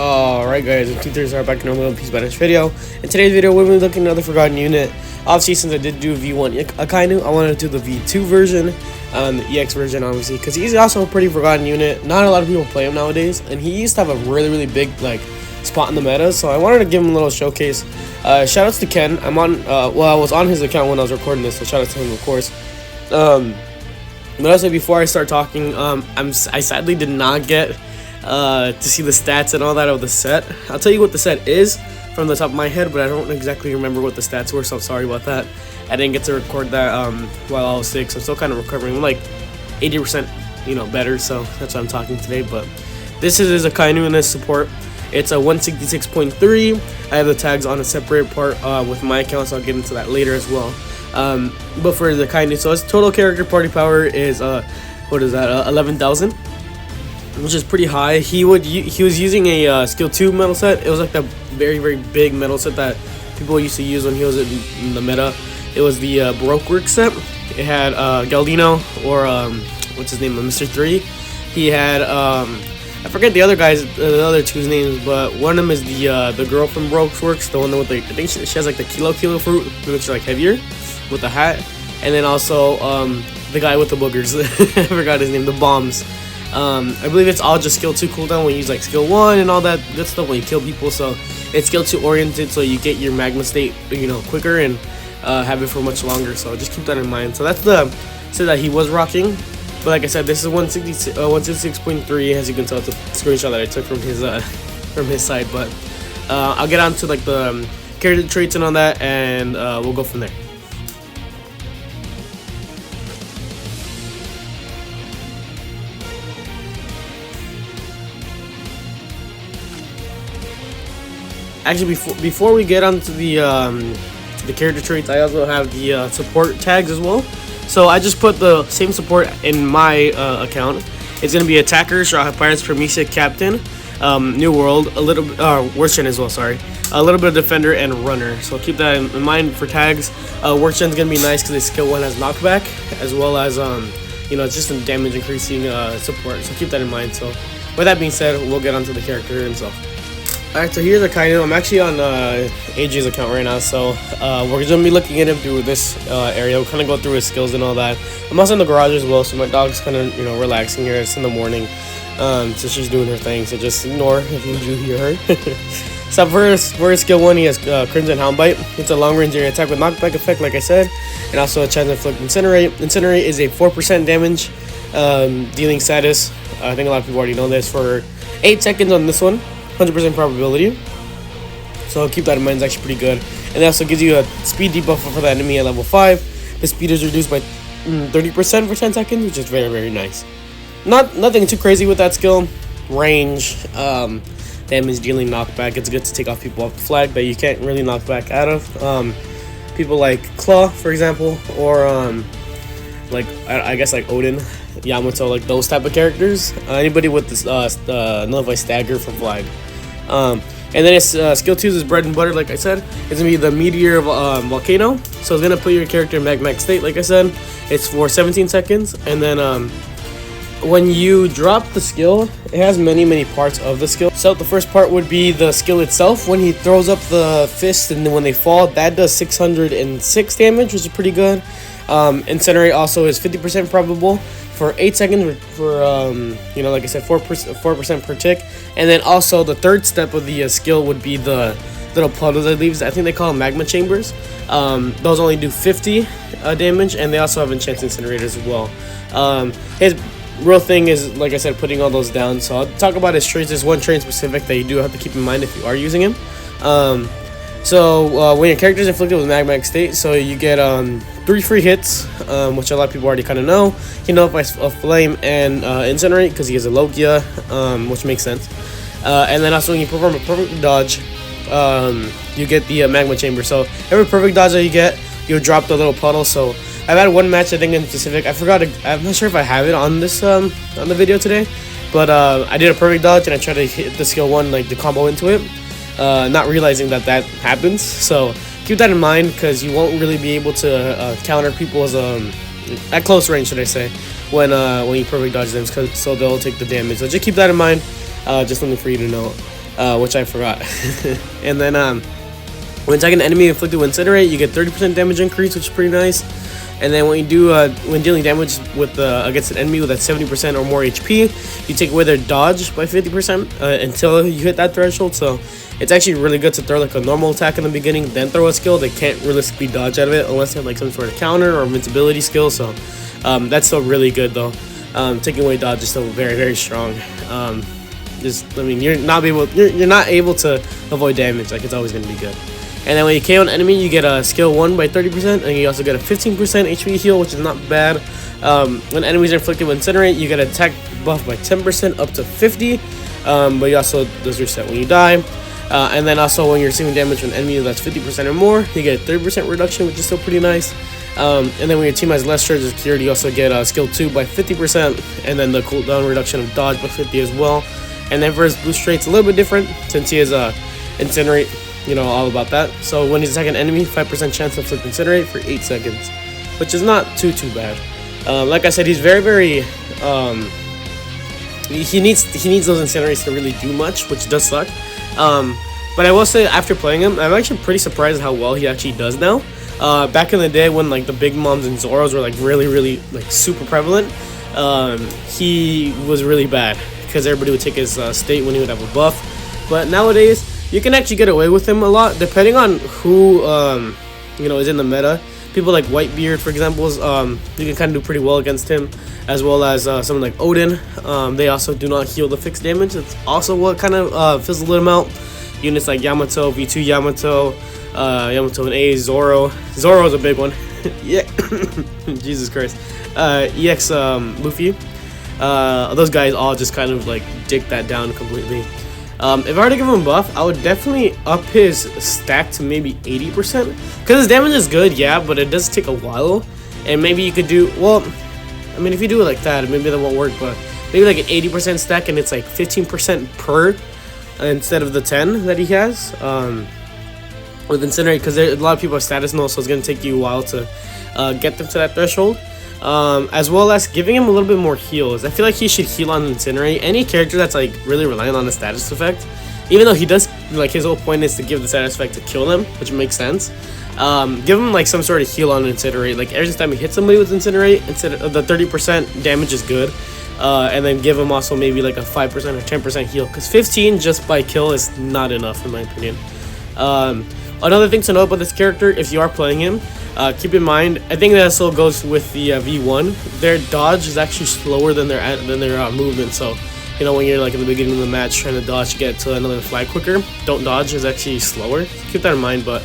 Alright guys, I'm 230 are back in another One Piece Banish video. In today's video, we're going to be looking at another Forgotten Unit. Obviously, since I did do V1 Akainu, I wanted to do the V2 version, the EX version obviously, because he's also a pretty forgotten unit. Not a lot of people play him nowadays, and he used to have a really big spot in the meta, so I wanted to give him a little showcase. Shoutouts to Ken. I'm on, I was on his account when I was recording this, so shoutouts to him, of course. But also, before I start talking, I sadly did not get to see the stats and all that of the set. I'll tell you what the set is from the top of my head, but I don't exactly remember what the stats were, so I'm sorry about that. I didn't get to record that while I was sick, so I'm still kind of recovering. I'm like 80%, better, so that's why I'm talking today. But this is his Akainu in his support. It's a 166.3. I have the tags on a separate part with my account, so I'll get into that later as well. But for the Akainu, so his total character party power is 11,000. Which is pretty high. He was using a skill 2 metal set. It was like that very big metal set that people used to use when he was in the meta. It was the Baroque work set. It had Galdino, or what's his name, Mr. 3. He had I forget the other other two's names, but one of them is the girl from Baroque Works, the one with I think she has like the kilo fruit, which is like heavier, with the hat, and then also the guy with the boogers. I forgot his name, the bombs. I believe it's all just skill 2 cooldown when you use like skill 1 and all that good stuff when you kill people, so it's skill 2 oriented, so you get your magma state quicker and have it for much longer, so just keep that in mind. So that's the set that he was rocking, but like I said, this is 166.3, as you can tell. It's a screenshot that I took from his side, but I'll get on to like the character traits and all that, and we'll go from there. Actually, before we get onto the character traits, I also have the support tags as well. So I just put the same support in my account. It's gonna be attacker, Straw Hat Pirates, Promisia, Captain, New World, a little Worst Gen as well. Sorry, a little bit of defender and runner. So keep that in mind for tags. Worst Gen's gonna be nice because his skill 1 has knockback, as well as it's just some damage increasing support. So keep that in mind. So with that being said, we'll get onto the character himself. Alright, so here's Akainu. I'm actually on AJ's account right now, so we're going to be looking at him through this area. We'll kind of go through his skills and all that. I'm also in the garage as well, so my dog's kind of, relaxing here. It's in the morning, so she's doing her thing, so just ignore if you do hear her. So for his skill 1, he has Crimson Houndbite. It's a long-range area attack with knockback effect, like I said, and also a chance to inflict Incinerate. Incinerate is a 4% damage dealing status. I think a lot of people already know this. For 8 seconds on this one, 100% probability, so keep that in mind. It's actually pretty good, and it also gives you a speed debuff for the enemy at level 5. The speed is reduced by 30% for 10 seconds, which is very nice. Nothing too crazy with that skill. Range, damage dealing, knockback. It's good to take off people off the flag that you can't really knock back out of. People like Claw, for example, or I guess like Oden, Yamato, like those type of characters. Anybody with this nullify stagger from flag. And then it's skill 2 is bread and butter, like I said. It's gonna be the meteor volcano, so it's gonna put your character in magmatic state, like I said. It's for 17 seconds, and then when you drop the skill, it has many parts of the skill. So the first part would be the skill itself. When he throws up the fist and then when they fall, that does 606 damage, which is pretty good. Incinerate also is 50% probable for 8 seconds for like I said, 4% per tick. And then also the third step of the skill would be the little puddles that leaves. I think they call them magma chambers. Those only do 50 damage, and they also have enhanced incinerators as well. His real thing is, like I said, putting all those down. So I'll talk about his traits. There's one trait specific that you do have to keep in mind if you are using him. So when your character is inflicted with magmatic state, so you get 3 free hits, which a lot of people already kind of know. He nullifies a flame and incinerate because he has a Logia, which makes sense. And then also when you perform a perfect dodge, you get the magma chamber. So every perfect dodge that you get, you'll drop the little puddle. So I've had one match, I think in specific. I'm not sure if I have it on this on the video today, but I did a perfect dodge and I tried to hit the skill 1, like the combo into it. Not realizing that happens, so keep that in mind, because you won't really be able to counter people's at close range, should I say, when you perfect dodge them, so they'll take the damage. So just keep that in mind. Just something for you to know. which I forgot. And then when attacking an enemy inflicted with incinerate, you get 30% damage increase, which is pretty nice. And then when you do when dealing damage with against an enemy with that 70% or more HP, you take away their dodge by 50% until you hit that threshold. So it's actually really good to throw like a normal attack in the beginning, then throw a skill. They can't realistically dodge out of it unless they have like some sort of counter or invincibility skill. So that's still really good though. Taking away dodge is still very, very strong. I mean, you're not able to avoid damage. Like, it's always going to be good. And then when you KO an enemy, you get a skill 1 by 30%, and you also get a 15% HP heal, which is not bad. When enemies are inflicted with incinerate, you get an attack buff by 10% up to 50, but you also does reset when you die. And then also when you're receiving damage from an enemy that's 50% or more, you get a 30% reduction, which is still pretty nice. And then when your team has less charge of security, you also get skill 2 by 50%, and then the cooldown reduction of dodge by 50 as well. And then for his boost rate, it's a little bit different since he has incinerate, you know, all about that. So when he's attacking an enemy, 5% chance to inflict incinerate for 8 seconds, which is not too bad. Like I said, he's very, very he needs those incinerates to really do much, which does suck. But I will say, after playing him, I'm actually pretty surprised how well he actually does now. Back in the day when like the big moms and Zoros were like really like super prevalent, he was really bad because everybody would take his state when he would have a buff. But nowadays you can actually get away with him a lot depending on who you know, is in the meta. People like Whitebeard, for example, you can kind of do pretty well against him, as well as someone like Oden. They also do not heal the fixed damage. It's also what kind of fizzles them out. Units like Yamato, V2 Yamato, Yamato and A, Zoro. Zoro's a big one. Yeah, Jesus Christ. EX Luffy. Those guys all just kind of like dig that down completely. If I were to give him a buff, I would definitely up his stack to maybe 80%. Because his damage is good, yeah, but it does take a while. And maybe you could do, well, I mean, if you do it like that, maybe that won't work, but maybe like an 80% stack and it's like 15% per instead of the 10 that he has. With Incinerate, because a lot of people have status null, so it's going to take you a while to get them to that threshold. As well as giving him a little bit more heals. I feel like he should heal on Incinerate. Any character that's like really relying on the status effect, even though he does, like, his whole point is to give the status effect to kill them, which makes sense. Give him like some sort of heal on Incinerate. Like every time he hits somebody with Incinerate, instead of the 30% damage is good. And then give him also maybe like a 5% or 10% heal, because 15 just by kill is not enough in my opinion. Another thing to know about this character, if you are playing him, keep in mind, I think that also goes with the V1. Their dodge is actually slower than their movement. So, you know, when you're like in the beginning of the match trying to dodge to get to another flag quicker, don't dodge is actually slower. So keep that in mind. But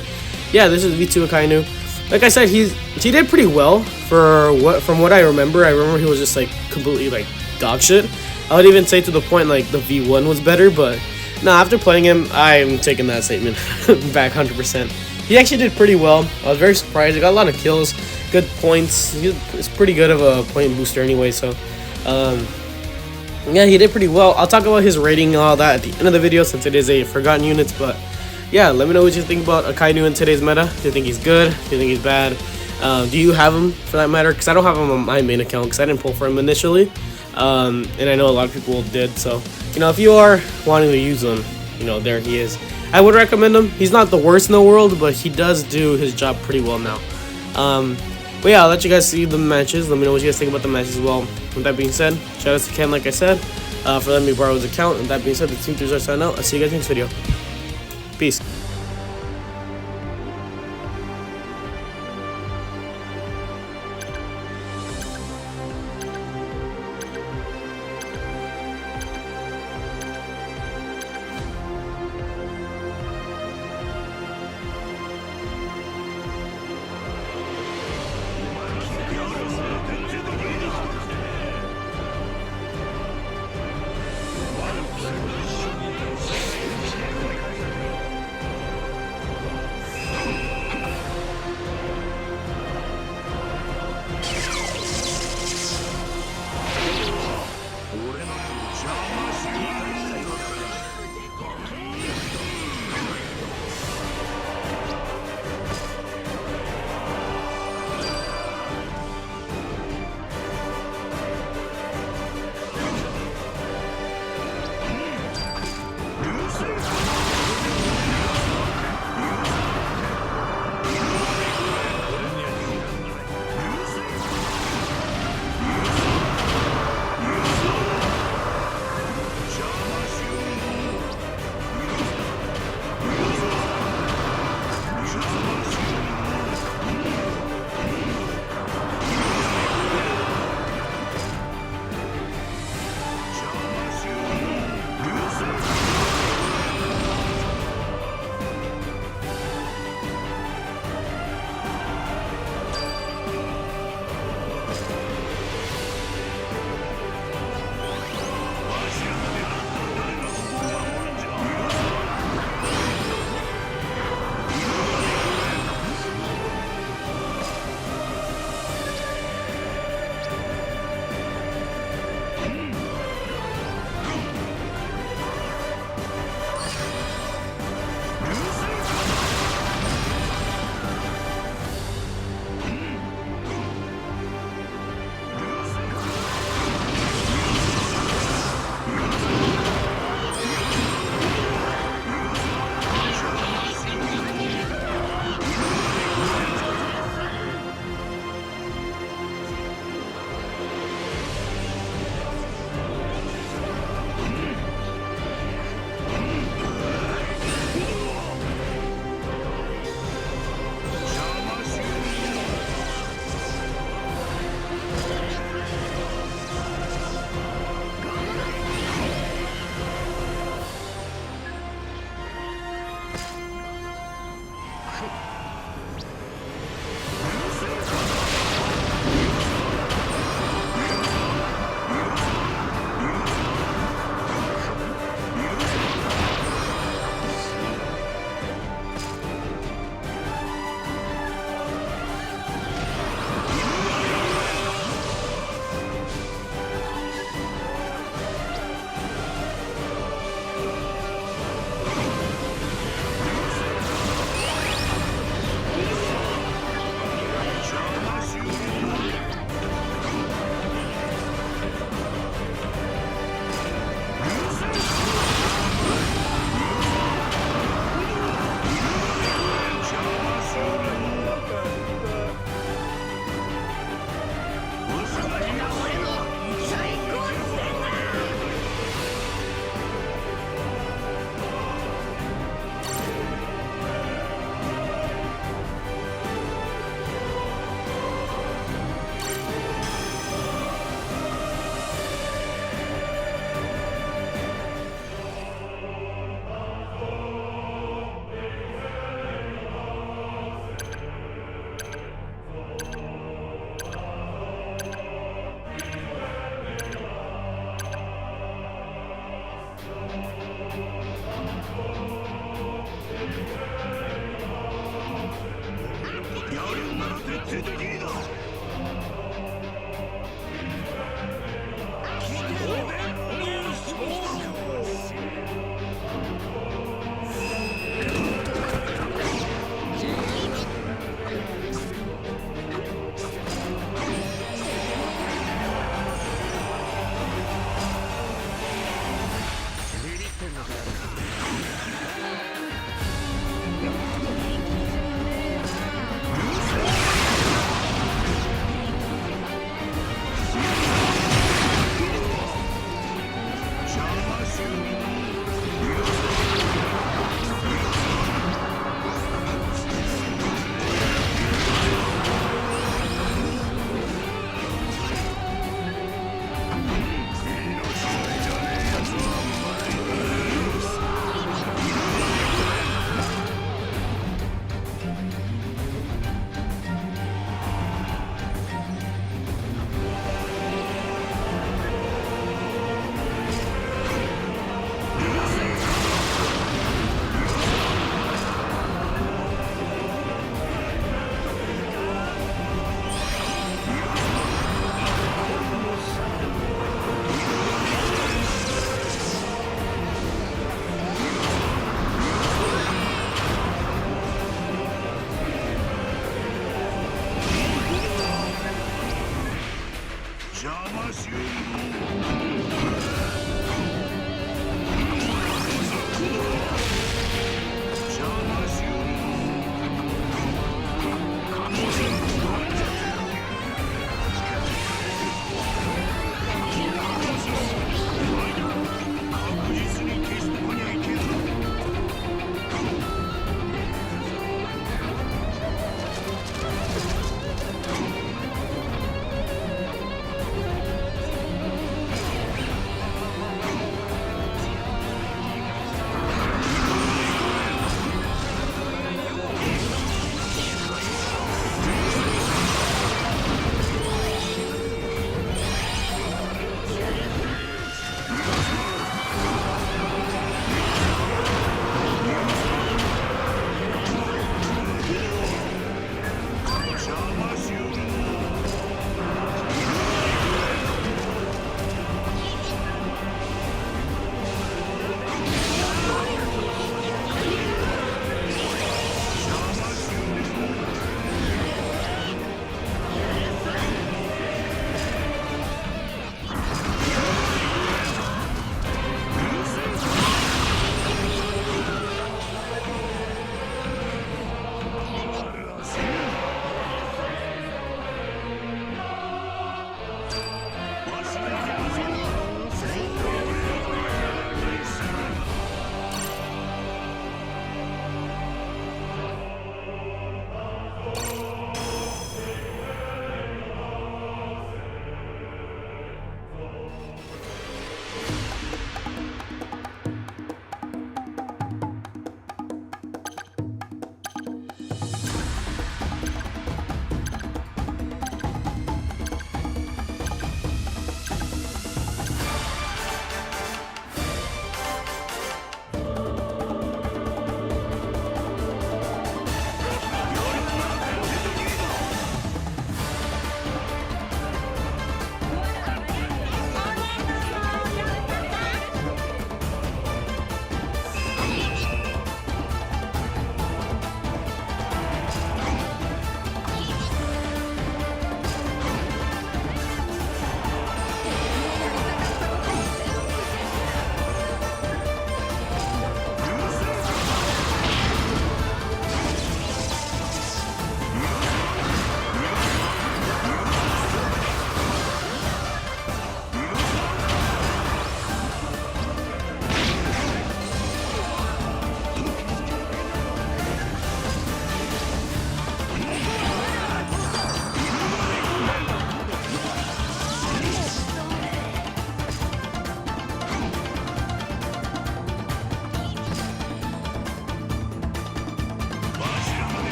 yeah, this is V2 Akainu. Like I said, he did pretty well from what I remember. I remember he was just like completely like dog shit. I would even say to the point like the V1 was better, but no, after playing him, I'm taking that statement back 100%. He actually did pretty well. I was very surprised. He got a lot of kills, good points. He's pretty good of a point booster anyway, so yeah, he did pretty well. I'll talk about his rating and all that at the end of the video since it is a forgotten units, but yeah, let me know what you think about Akainu in today's meta. Do you think he's good? Do you think he's bad? Do you have him for that matter? Because I don't have him on my main account because I didn't pull for him initially. And I know a lot of people did, so you know, if you are wanting to use him, you know, there he is. I would recommend him. He's not the worst in the world, but he does do his job pretty well now. But yeah, I'll let you guys see the matches. Let me know what you guys think about the matches as well. With that being said, shout out to Ken, like I said, for letting me borrow his account. And that being said, the Team 3s are signing out. I'll see you guys next video. Peace.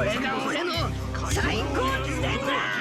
これが俺の最高地点だ。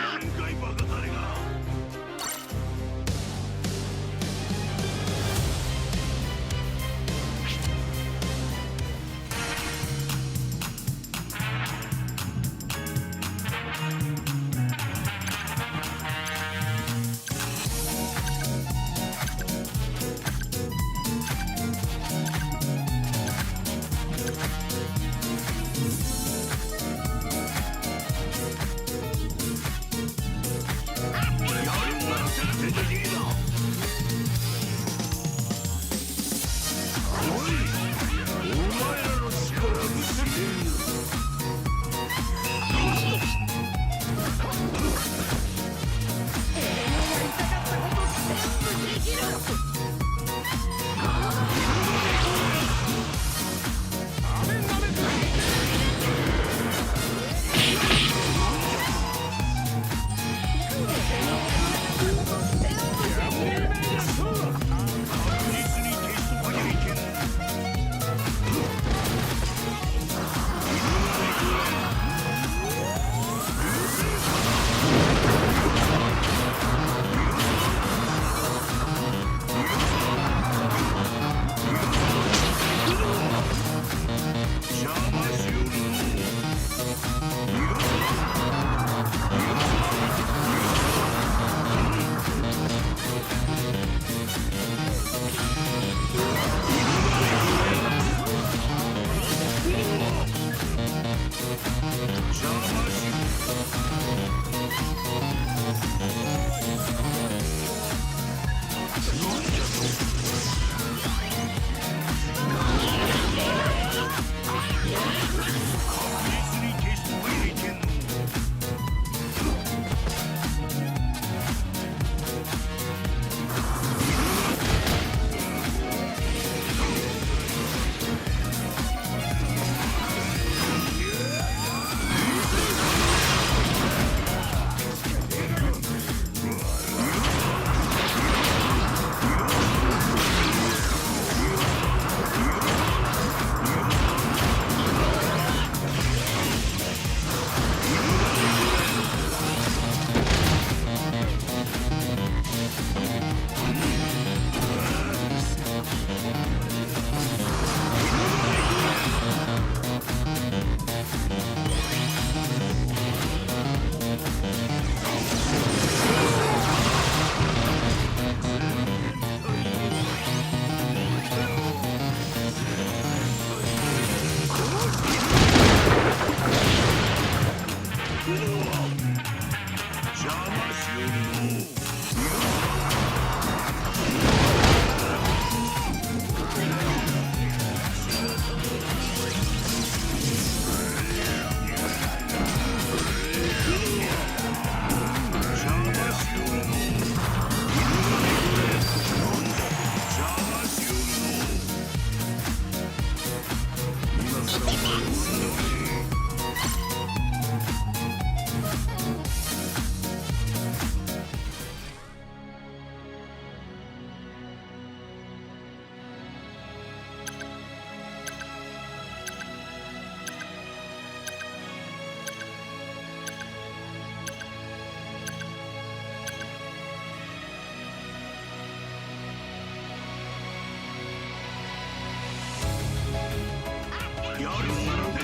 やるなら